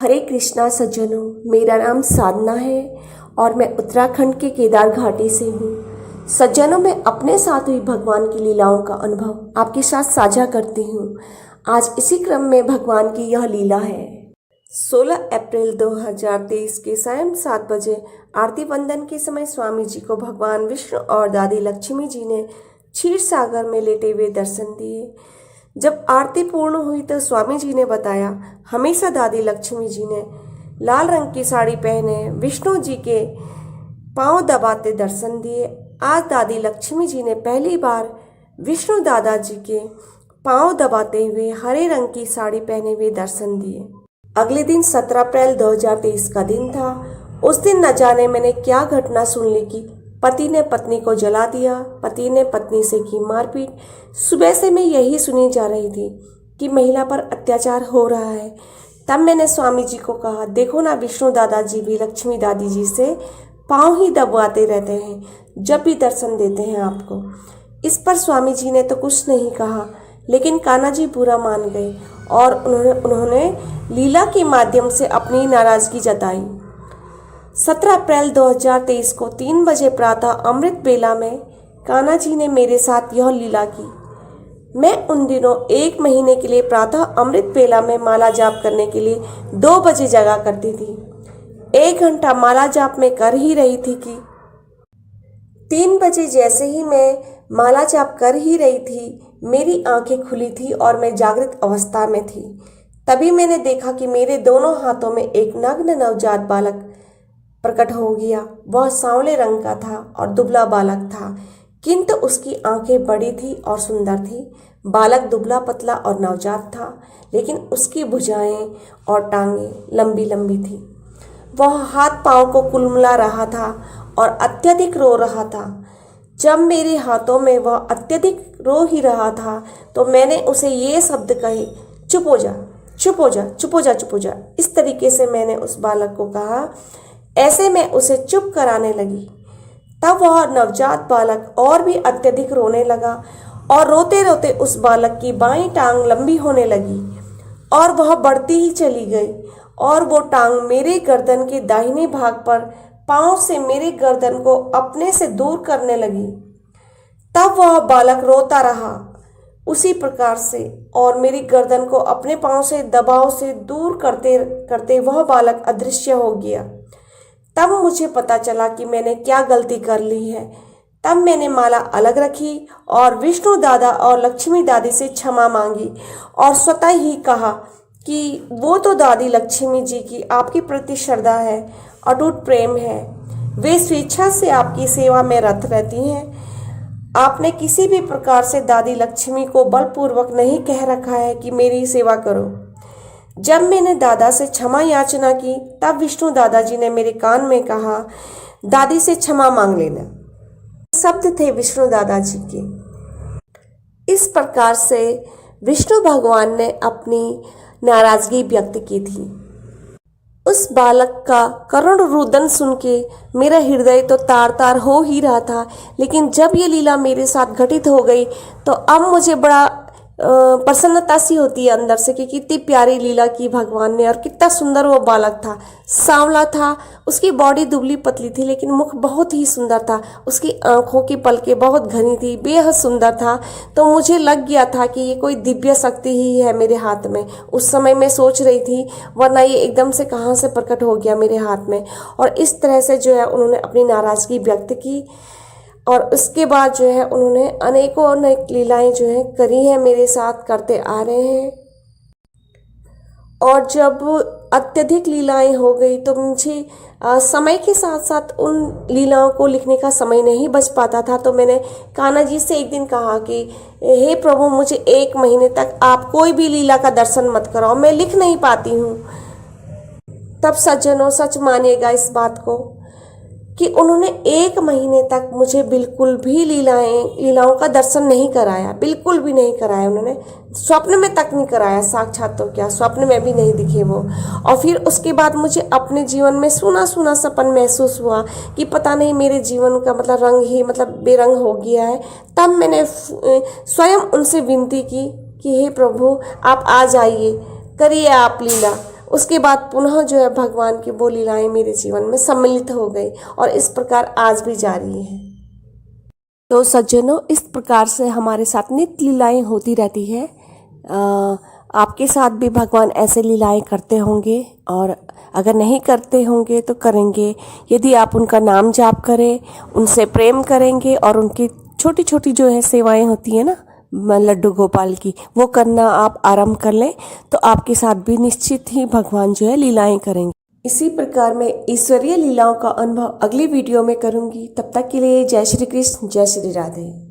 हरे कृष्णा सज्जनों, मेरा नाम साधना है और मैं उत्तराखंड के केदार घाटी से हूँ। सज्जनों, मैं अपने साथ हुई भगवान की लीलाओं का अनुभव आपके साथ साझा करती हूँ। आज इसी क्रम में भगवान की यह लीला है। 16 अप्रैल 2023 के सायं 7 बजे आरती वंदन के समय स्वामी जी को भगवान विष्णु और दादी लक्ष्मी जी ने क्षीर सागर में लेटे हुए दर्शन दिए। जब आरती पूर्ण हुई तो स्वामी जी ने बताया, हमेशा दादी लक्ष्मी जी ने लाल रंग की साड़ी पहने विष्णु जी के पांव दबाते दर्शन दिए। आज दादी लक्ष्मी जी ने पहली बार विष्णु दादाजी के पांव दबाते हुए हरे रंग की साड़ी पहने हुए दर्शन दिए। अगले दिन 17 अप्रैल 2023 का दिन था। उस दिन न जाने मैंने क्या घटना सुन ली कि पति ने पत्नी को जला दिया, पति ने पत्नी से की मारपीट। सुबह से मैं यही सुनी जा रही थी कि महिला पर अत्याचार हो रहा है। तब मैंने स्वामी जी को कहा, देखो ना, विष्णु दादाजी भी लक्ष्मी दादी जी से पाँव ही दबाते रहते हैं जब भी दर्शन देते हैं आपको। इस पर स्वामी जी ने तो कुछ नहीं कहा, लेकिन कान्हा जी बुरा मान गए और उन्होंने लीला के माध्यम से अपनी नाराजगी जताई। 17 अप्रैल 2023 को 3 बजे प्रातः अमृत बेला में कान्हा जी ने मेरे साथ यह लीला की। मैं उन दिनों 1 महीने के लिए प्रातः अमृत बेला में माला जाप करने के लिए 2 बजे जगा करती थी। 1 घंटा माला जाप में कर ही रही थी कि 3 बजे जैसे ही मैं माला जाप कर ही रही थी, मेरी आंखें खुली थी और मैं जागृत अवस्था में थी। तभी मैंने देखा कि मेरे दोनों हाथों में एक नग्न नवजात बालक प्रकट हो गया। वह सांवले रंग का था और दुबला बालक था, किंतु उसकी आंखें बड़ी थी और सुंदर थी। बालक दुबला पतला और नवजात था, लेकिन उसकी भुजाएं और टांगें लंबी लंबी थी। वह हाथ पांव को कुलमुला रहा था और अत्यधिक रो रहा था। जब मेरे हाथों में वह अत्यधिक रो ही रहा था तो मैंने उसे ये शब्द कहे, चुप हो जा, चुप हो जा, चुप हो जा, चुप हो जा। इस तरीके से मैंने उस बालक को कहा। ऐसे मैं उसे चुप कराने लगी। तब वह नवजात बालक और भी अत्यधिक रोने लगा और रोते रोते उस बालक की बाईं टांग लंबी होने लगी और वह बढ़ती ही चली गई और वो टांग मेरे गर्दन के दाहिने भाग पर पांव से मेरे गर्दन को अपने से दूर करने लगी। तब वह बालक रोता रहा उसी प्रकार से और मेरी गर्दन को अपने पांव से दबाव से दूर करते करते वह बालक अदृश्य हो गया। तब मुझे पता चला कि मैंने क्या गलती कर ली है। तब मैंने माला अलग रखी और विष्णु दादा और लक्ष्मी दादी से क्षमा मांगी और स्वतः ही कहा कि वो तो दादी लक्ष्मी जी की आपके प्रति श्रद्धा है, अटूट प्रेम है। वे स्वेच्छा से आपकी सेवा में रत रहती हैं। आपने किसी भी प्रकार से दादी लक्ष्मी को बलपूर्वक नहीं कह रखा है कि मेरी सेवा करो। जब मैंने दादा से क्षमा याचना की तब विष्णु दादाजी ने मेरे कान में कहा, दादी से क्षमा मांग लेना। शब्द थे विष्णु दादाजी के। इस प्रकार से विष्णु भगवान ने अपनी नाराजगी व्यक्त की थी। उस बालक का करुण रुदन सुन के मेरा हृदय तो तार तार हो ही रहा था, लेकिन जब ये लीला मेरे साथ घटित हो गई तो अब मुझे बड़ा प्रसन्नता सी होती है अंदर से कि कितनी प्यारी लीला की भगवान ने और कितना सुंदर वो बालक था। सांवला था, उसकी बॉडी दुबली पतली थी लेकिन मुख बहुत ही सुंदर था। उसकी आंखों की पलकें बहुत घनी थी, बेहद सुंदर था। तो मुझे लग गया था कि ये कोई दिव्य शक्ति ही है मेरे हाथ में। उस समय मैं सोच रही थी, वरना ये एकदम से कहाँ से प्रकट हो गया मेरे हाथ में। और इस तरह से जो है उन्होंने अपनी नाराजगी व्यक्त की और उसके बाद जो है उन्होंने अनेकों अनेक लीलाएं जो है करी हैं, मेरे साथ करते आ रहे हैं। और जब अत्यधिक लीलाएं हो गई तो मुझे समय के साथ साथ उन लीलाओं को लिखने का समय नहीं बच पाता था। तो मैंने कान्हा जी से एक दिन कहा कि हे प्रभु, मुझे 1 महीने तक आप कोई भी लीला का दर्शन मत कराओ, मैं लिख नहीं पाती हूँ। तब सज्जनों, सच मानिएगा इस बात को कि उन्होंने 1 महीने तक मुझे बिल्कुल भी लीलाओं का दर्शन नहीं कराया, बिल्कुल भी नहीं कराया। उन्होंने स्वप्न में तक नहीं कराया, साक्षात तो क्या स्वप्न में भी नहीं दिखे वो। और फिर उसके बाद मुझे अपने जीवन में सूना सूना सपन महसूस हुआ कि पता नहीं मेरे जीवन का रंग ही बेरंग हो गया है। तब मैंने स्वयं उनसे विनती की कि हे प्रभु, आप आ जाइए, करिए आप लीला। उसके बाद पुनः जो है भगवान की वो लीलाएं मेरे जीवन में सम्मिलित हो गई और इस प्रकार आज भी जारी है। तो सज्जनों, इस प्रकार से हमारे साथ नित्य लीलाएं होती रहती है। आपके साथ भी भगवान ऐसे लीलाएं करते होंगे और अगर नहीं करते होंगे तो करेंगे, यदि आप उनका नाम जाप करें, उनसे प्रेम करेंगे और उनकी छोटी छोटी जो है सेवाएं होती है ना लड्डू गोपाल की, वो करना आप आरंभ कर लें तो आपके साथ भी निश्चित ही भगवान जो है लीलाएं करेंगे। इसी प्रकार मैं ईश्वरीय लीलाओं का अनुभव अगली वीडियो में करूंगी। तब तक के लिए जय श्री कृष्ण, जय श्री राधे।